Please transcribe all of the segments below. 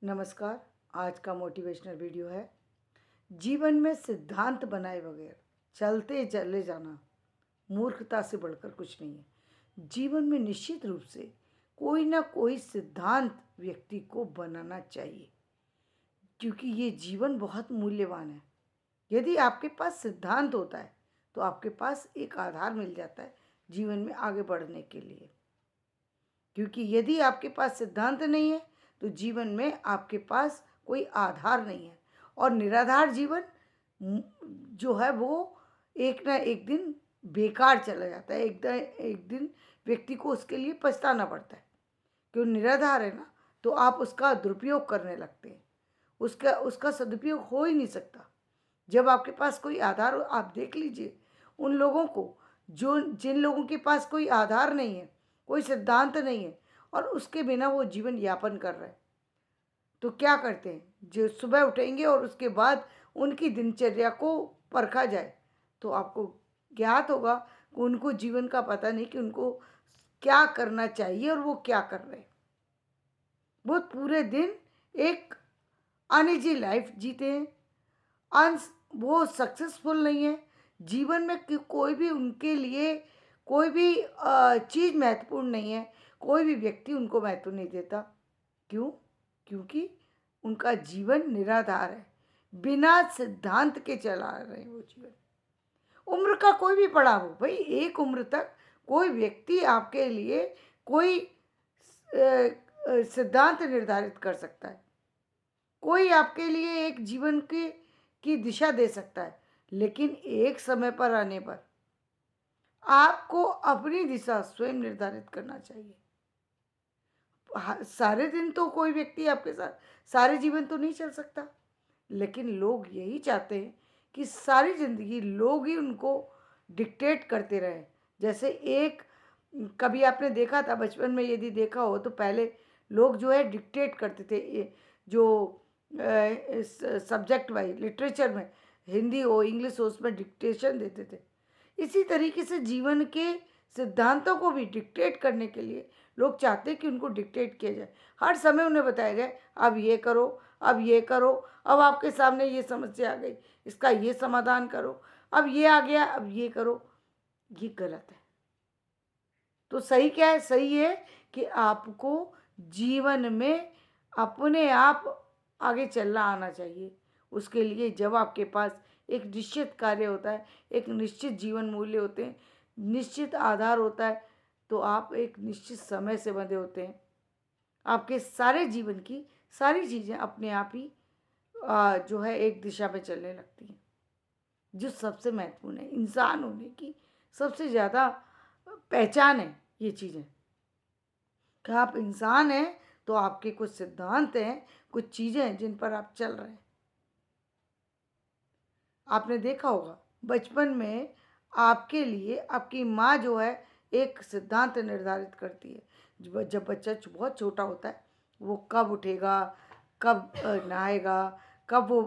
नमस्कार। आज का मोटिवेशनल वीडियो है। जीवन में सिद्धांत बनाए बगैर चलते चले जाना मूर्खता से बढ़कर कुछ नहीं है। जीवन में निश्चित रूप से कोई ना कोई सिद्धांत व्यक्ति को बनाना चाहिए, क्योंकि ये जीवन बहुत मूल्यवान है। यदि आपके पास सिद्धांत होता है तो आपके पास एक आधार मिल जाता है जीवन में आगे बढ़ने के लिए। क्योंकि यदि आपके पास सिद्धांत नहीं है तो जीवन में आपके पास कोई आधार नहीं है, और निराधार जीवन जो है वो एक ना एक दिन बेकार चला जाता है। एक दिन व्यक्ति को उसके लिए पछताना पड़ता है। क्यों? निराधार है ना, तो आप उसका दुरुपयोग करने लगते हैं। उसका उसका सदुपयोग हो ही नहीं सकता। जब आपके पास कोई आधार हो, आप देख लीजिए उन लोगों को जो जिन लोगों के पास कोई आधार नहीं है, कोई सिद्धांत नहीं है, और उसके बिना वो जीवन यापन कर रहे हैं, तो क्या करते हैं? जो सुबह उठेंगे और उसके बाद उनकी दिनचर्या को परखा जाए तो आपको ज्ञात होगा कि उनको जीवन का पता नहीं कि उनको क्या करना चाहिए और वो क्या कर रहे हैं। वो पूरे दिन एक अनिजी लाइफ जीते हैं। अंस वो सक्सेसफुल नहीं है जीवन में कोई भी उनके लिए कोई भी चीज़ महत्वपूर्ण नहीं है। कोई भी व्यक्ति उनको महत्व नहीं देता। क्यों? क्योंकि उनका जीवन निराधार है, बिना सिद्धांत के चला रहे हैं वो जीवन। उम्र का कोई भी पड़ाव हो भाई, एक उम्र तक कोई व्यक्ति आपके लिए कोई सिद्धांत निर्धारित कर सकता है। कोई आपके लिए एक जीवन की दिशा दे सकता है, लेकिन एक समय पर आने पर आपको अपनी दिशा स्वयं निर्धारित करना चाहिए। सारे दिन तो कोई व्यक्ति आपके साथ सारे जीवन तो नहीं चल सकता, लेकिन लोग यही चाहते हैं कि सारी ज़िंदगी लोग ही उनको डिक्टेट करते रहें। जैसे एक कभी आपने देखा था बचपन में, यदि देखा हो तो पहले लोग जो है डिक्टेट करते थे। ये जो सब्जेक्ट वाइज लिटरेचर में हिंदी हो इंग्लिश हो उसमें डिक्टेशन देते थे। इसी तरीके से जीवन के सिद्धांतों को भी डिक्टेट करने के लिए लोग चाहते हैं कि उनको डिक्टेट किया जाए। हर समय उन्हें बताया जाए अब ये करो, अब ये करो, अब आपके सामने ये समस्या आ गई, इसका ये समाधान करो, अब ये आ गया, अब ये करो। ये गलत है। तो सही क्या है? सही है कि आपको जीवन में अपने आप आगे चलना आना चाहिए। उसके लिए जब आपके पास एक निश्चित कार्य होता है, एक निश्चित जीवन मूल्य होते हैं, निश्चित आधार होता है, तो आप एक निश्चित समय से बंधे होते हैं। आपके सारे जीवन की सारी चीज़ें अपने आप ही जो है एक दिशा में चलने लगती हैं। जो सबसे महत्वपूर्ण है इंसान होने की सबसे ज़्यादा पहचान है ये चीज़ें कि आप इंसान हैं, तो आपके कुछ सिद्धांत हैं, कुछ चीज़ें हैं जिन पर आप चल रहे हैं। आपने देखा होगा बचपन में आपके लिए आपकी माँ जो है एक सिद्धांत निर्धारित करती है। जब बच्चा बहुत छोटा होता है, वो कब उठेगा, कब नहाएगा, कब वो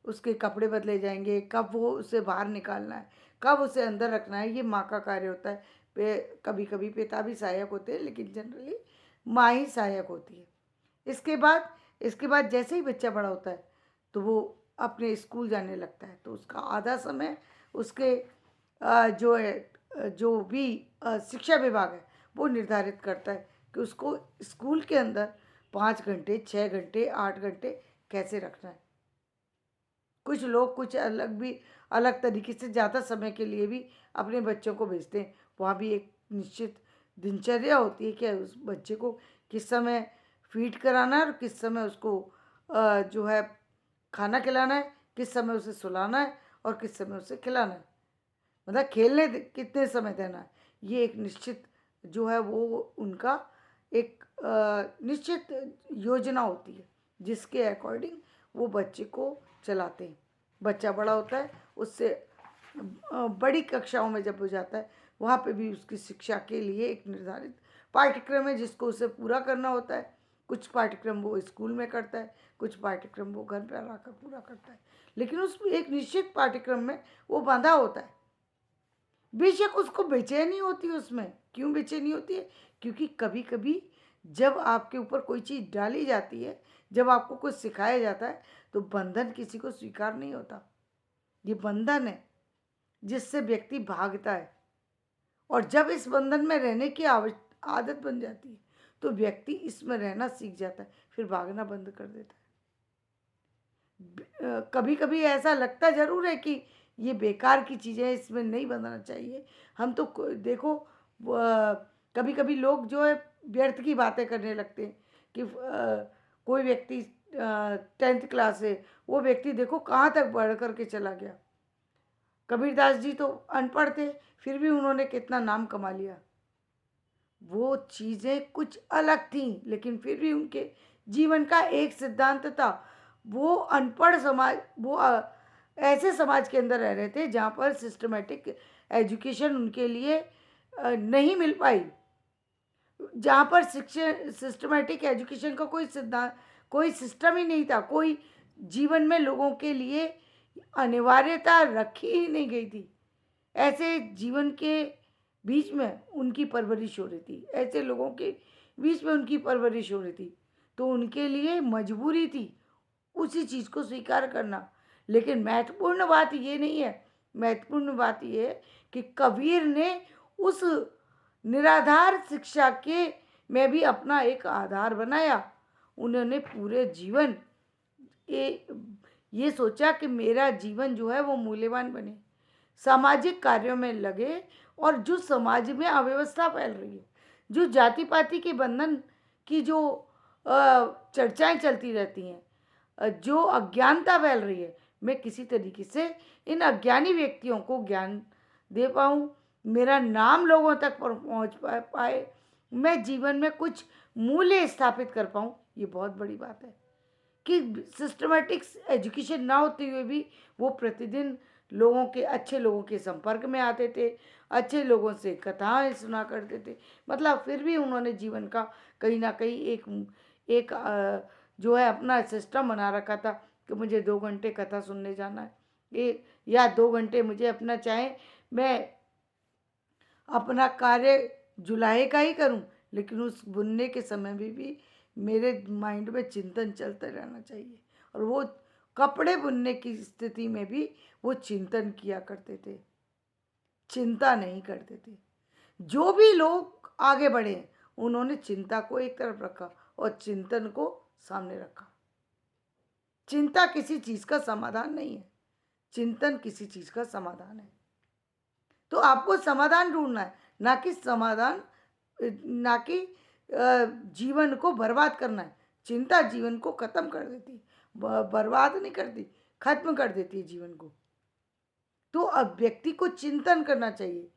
उसके कपड़े बदले जाएंगे, कब वो उसे बाहर निकालना है, कब उसे अंदर रखना है, ये माँ का कार्य होता है। कभी कभी पिता भी सहायक होते हैं, लेकिन जनरली माँ ही सहायक होती है। इसके बाद जैसे ही बच्चा बड़ा होता है तो वो अपने स्कूल जाने लगता है, तो उसका आधा समय उसके जो है जो भी शिक्षा विभाग है वो निर्धारित करता है कि उसको स्कूल के अंदर 5 घंटे 6 घंटे 8 घंटे कैसे रखना है। कुछ लोग कुछ अलग तरीके से ज़्यादा समय के लिए भी अपने बच्चों को भेजते हैं। वहाँ भी एक निश्चित दिनचर्या होती है कि उस बच्चे को किस समय फीड कराना है और किस समय उसको जो है खाना खिलाना है, किस समय उसे सुलाना है और किस समय उसे खिलाना है। मतलब खेलने कितने समय देना है, ये एक निश्चित जो है वो उनका एक निश्चित योजना होती है, जिसके अकॉर्डिंग वो बच्चे को चलाते हैं। बच्चा बड़ा होता है, उससे बड़ी कक्षाओं में जब हो जाता है, वहाँ पे भी उसकी शिक्षा के लिए एक निर्धारित पाठ्यक्रम है जिसको उसे पूरा करना होता है। कुछ पाठ्यक्रम वो स्कूल में करता है, कुछ पाठ्यक्रम वो घर पर आकर पूरा करता है, लेकिन उस एक निश्चित पाठ्यक्रम में वो बांधा होता है। बेशक उसको बेचैनी होती है उसमें। क्यों बेचैनी होती है? क्योंकि कभी कभी जब आपके ऊपर कोई चीज़ डाली जाती है, जब आपको कुछ सिखाया जाता है, तो बंधन किसी को स्वीकार नहीं होता। ये बंधन है जिससे व्यक्ति भागता है, और जब इस बंधन में रहने की आदत बन जाती है, तो व्यक्ति इसमें रहना सीख जाता है, फिर भागना बंद कर देता है। कभी कभी ऐसा लगता ज़रूर है कि ये बेकार की चीज़ें हैं, इसमें नहीं बंधना चाहिए। हम तो देखो, कभी कभी लोग जो है व्यर्थ की बातें करने लगते हैं कि कोई व्यक्ति 10th क्लास से, वो व्यक्ति देखो कहाँ तक बढ़ करके चला गया। कबीरदास जी तो अनपढ़ थे, फिर भी उन्होंने कितना नाम कमा लिया। वो चीज़ें कुछ अलग थीं, लेकिन फिर भी उनके जीवन का एक सिद्धांत था। वो अनपढ़ समाज, वो ऐसे समाज के अंदर रह रहे थे जहाँ पर सिस्टमेटिक एजुकेशन उनके लिए नहीं मिल पाई, जहाँ पर शिक्षण सिस्टमेटिक एजुकेशन का कोई सिद्धांत, कोई सिस्टम ही नहीं था, कोई जीवन में लोगों के लिए अनिवार्यता रखी ही नहीं गई थी। ऐसे जीवन के बीच में उनकी परवरिश हो रही थी, ऐसे लोगों के बीच में उनकी परवरिश हो रही थी, तो उनके लिए मजबूरी थी उसी चीज़ को स्वीकार करना। लेकिन महत्वपूर्ण बात ये नहीं है, महत्वपूर्ण बात ये है कि कबीर ने उस निराधार शिक्षा के में भी अपना एक आधार बनाया। उन्होंने पूरे जीवन ये सोचा कि मेरा जीवन जो है वो मूल्यवान बने, सामाजिक कार्यों में लगे, और जो समाज में अव्यवस्था फैल रही है, जो जाति पाति के बंधन की जो चर्चाएं चलती रहती हैं, जो अज्ञानता फैल रही है, मैं किसी तरीके से इन अज्ञानी व्यक्तियों को ज्ञान दे पाऊँ, मेरा नाम लोगों तक पहुँच पाए, मैं जीवन में कुछ मूल्य स्थापित कर पाऊँ। ये बहुत बड़ी बात है कि सिस्टमेटिक एजुकेशन ना होते हुए भी वो प्रतिदिन लोगों के, अच्छे लोगों के संपर्क में आते थे, अच्छे लोगों से कथाएं सुना करते थे। मतलब फिर भी उन्होंने जीवन का कहीं ना कहीं एक जो है अपना सिस्टम बना रखा था कि मुझे 2 घंटे कथा सुनने जाना है, ये या 2 घंटे मुझे अपना, चाहे मैं अपना कार्य जुलाहे का ही करूं, लेकिन उस बुनने के समय में भी मेरे माइंड में चिंतन चलता रहना चाहिए। और वो कपड़े बुनने की स्थिति में भी वो चिंतन किया करते थे, चिंता नहीं करते थे। जो भी लोग आगे बढ़े, उन्होंने चिंता को एक तरफ रखा और चिंतन को सामने रखा। चिंता किसी चीज़ का समाधान नहीं है, चिंतन किसी चीज़ का समाधान है। तो आपको समाधान ढूंढना है, ना कि समाधान, ना कि जीवन को बर्बाद करना है। चिंता जीवन को खत्म कर देती है, बर्बाद नहीं करती, खत्म कर देती है जीवन को। तो अब व्यक्ति को चिंतन करना चाहिए।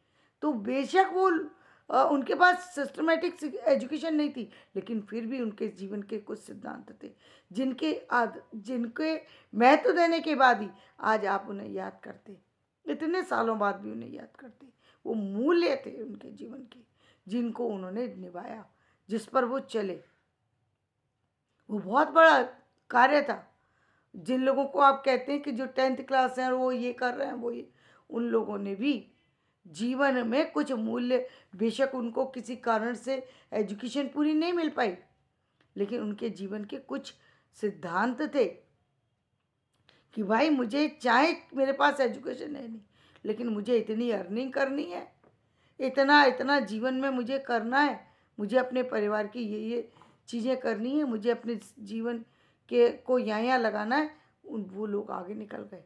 तो बेशक वो उनके पास सिस्टमेटिक एजुकेशन नहीं थी, लेकिन फिर भी उनके जीवन के कुछ सिद्धांत थे जिनके महत्व देने के बाद ही आज आप उन्हें याद करते, इतने सालों बाद भी उन्हें याद करते। वो मूल्य थे उनके जीवन के, जिनको उन्होंने निभाया, जिस पर वो चले। वो बहुत बड़ा कार्य था। जिन लोगों को आप कहते हैं कि जो 10th क्लास हैं और वो ये कर रहे हैं, वो ये, उन लोगों ने भी जीवन में कुछ मूल्य, बेशक उनको किसी कारण से एजुकेशन पूरी नहीं मिल पाई, लेकिन उनके जीवन के कुछ सिद्धांत थे कि भाई मुझे, चाहे मेरे पास एजुकेशन है नहीं, लेकिन मुझे इतनी अर्निंग करनी है, इतना इतना जीवन में मुझे करना है, मुझे अपने परिवार की ये चीज़ें करनी है, मुझे अपने जीवन के को यहाँ लगाना है। वो लोग आगे निकल गए।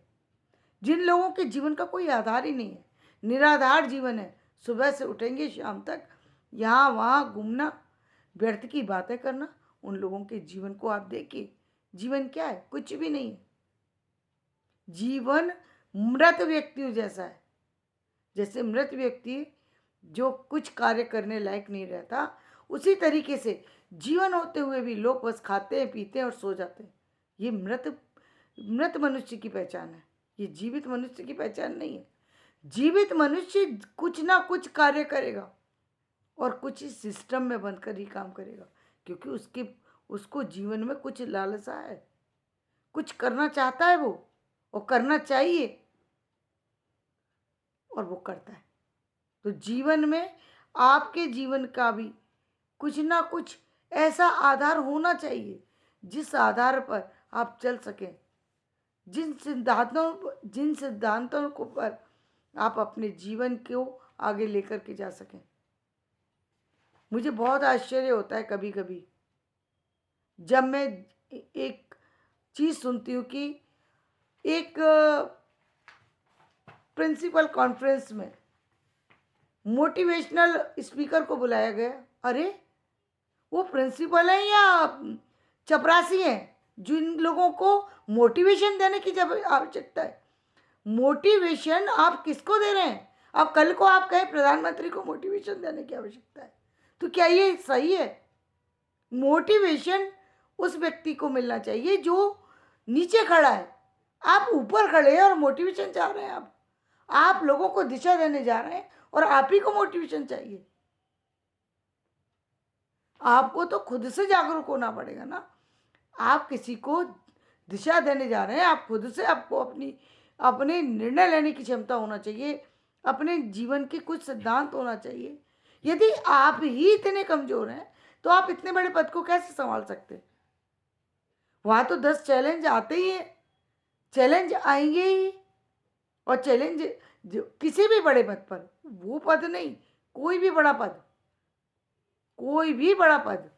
जिन लोगों के जीवन का कोई आधार ही नहीं है, निराधार जीवन है, सुबह से उठेंगे शाम तक यहाँ वहाँ घूमना, व्यर्थ की बातें करना, उन लोगों के जीवन को आप देखिए, जीवन क्या है? कुछ भी नहीं है। जीवन मृत व्यक्तियों जैसा है। जैसे मृत व्यक्ति जो कुछ कार्य करने लायक नहीं रहता, उसी तरीके से जीवन होते हुए भी लोग बस खाते हैं, पीते हैं और सो जाते हैं। ये मृत मनुष्य की पहचान है, ये जीवित मनुष्य की पहचान नहीं है। जीवित मनुष्य कुछ ना कुछ कार्य करेगा और कुछ इस सिस्टम में बंद कर ही काम करेगा, क्योंकि उसको जीवन में कुछ लालसा है, कुछ करना चाहता है वो, और करना चाहिए, और वो करता है। तो जीवन में आपके जीवन का भी कुछ ना कुछ ऐसा आधार होना चाहिए जिस आधार पर आप चल सकें, जिन सिद्धांतों को पर आप अपने जीवन को आगे लेकर के जा सकें। मुझे बहुत आश्चर्य होता है कभी कभी जब मैं एक चीज़ सुनती हूँ कि एक प्रिंसिपल कॉन्फ्रेंस में मोटिवेशनल स्पीकर को बुलाया गया। अरे वो प्रिंसिपल है या चपरासी हैं जिन लोगों को मोटिवेशन देने की जब आवश्यकता है? मोटिवेशन आप किसको दे रहे हैं? अब कल को आप कहें प्रधानमंत्री को मोटिवेशन देने की आवश्यकता है, तो क्या ये सही है? मोटिवेशन उस व्यक्ति को मिलना चाहिए जो नीचे खड़ा है। आप ऊपर खड़े हैं और मोटिवेशन चाह रहे हैं। आप लोगों को दिशा देने जा रहे हैं और आप ही को मोटिवेशन चाहिए। आपको तो खुद से जागरूक होना पड़ेगा ना। आप किसी को दिशा देने जा रहे हैं, आप खुद से आपको अपने निर्णय लेने की क्षमता होना चाहिए, अपने जीवन के कुछ सिद्धांत होना चाहिए। यदि आप ही इतने कमज़ोर हैं तो आप इतने बड़े पद को कैसे संभाल सकते हैं? वहाँ तो 10 चैलेंज आते ही हैं, चैलेंज आएंगे ही। और चैलेंज जो किसी भी बड़े पद पर, वो पद नहीं, कोई भी बड़ा पद, कोई भी बड़ा पद,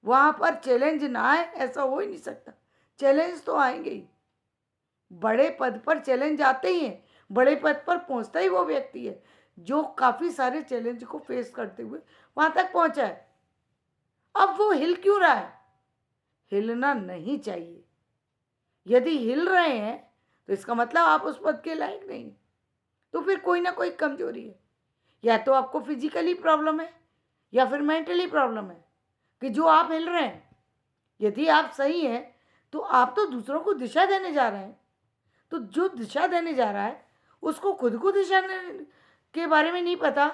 वहाँ पर चैलेंज ना आए ऐसा हो ही नहीं सकता। चैलेंज तो आएंगे ही। बड़े पद पर चैलेंज आते ही हैं। बड़े पद पर पहुँचता ही वो व्यक्ति है जो काफ़ी सारे चैलेंज को फेस करते हुए वहाँ तक पहुँचा है। अब वो हिल क्यों रहा है? हिलना नहीं चाहिए। यदि हिल रहे हैं तो इसका मतलब आप उस पद के लायक नहीं। तो फिर कोई ना कोई कमजोरी है। या तो आपको फिजिकली प्रॉब्लम है या फिर मेंटली प्रॉब्लम है कि जो आप हिल रहे हैं। यदि आप सही हैं तो आप तो दूसरों को दिशा देने जा रहे हैं। तो जो दिशा देने जा रहा है उसको खुद को दिशा के बारे में नहीं पता,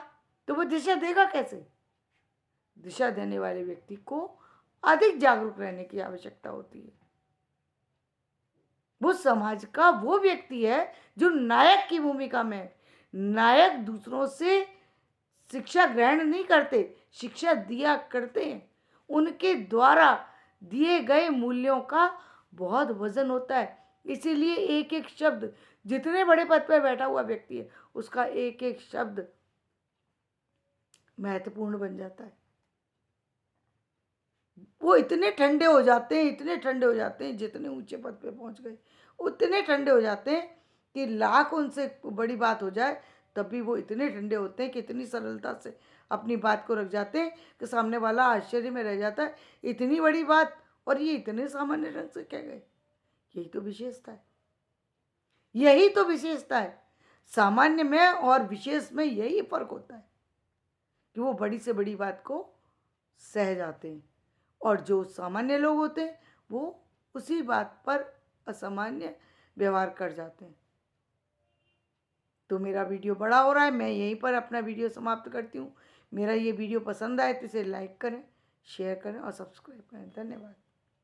तो वो दिशा देगा कैसे? दिशा देने वाले व्यक्ति को अधिक जागरूक रहने की आवश्यकता होती है। वो समाज का वो व्यक्ति है जो नायक की भूमिका में है। नायक दूसरों से शिक्षा ग्रहण नहीं करते, शिक्षा दिया करते हैं। उनके द्वारा दिए गए मूल्यों का बहुत वजन होता है। इसीलिए एक एक शब्द, जितने बड़े पद पर बैठा हुआ व्यक्ति है उसका एक एक शब्द महत्वपूर्ण बन जाता है। वो इतने ठंडे हो जाते हैं, इतने ठंडे हो जाते हैं, जितने ऊंचे पद पे पहुंच गए उतने ठंडे हो जाते हैं कि लाख उनसे बड़ी बात हो जाए तब भी वो इतने ठंडे होते हैं कि इतनी सरलता से अपनी बात को रख जाते हैं कि सामने वाला आश्चर्य में रह जाता है। इतनी बड़ी बात और ये इतने सामान्य ढंग से कह गए। यही तो विशेषता है, यही तो विशेषता है। सामान्य में और विशेष में यही फर्क होता है कि वो बड़ी से बड़ी बात को सह जाते हैं और जो सामान्य लोग होते हैं वो उसी बात पर असामान्य व्यवहार कर जाते हैं। तो मेरा वीडियो बड़ा हो रहा है, मैं यहीं पर अपना वीडियो समाप्त करती हूँ। मेरा ये वीडियो पसंद आए तो इसे लाइक करें, शेयर करें और सब्सक्राइब करें। धन्यवाद।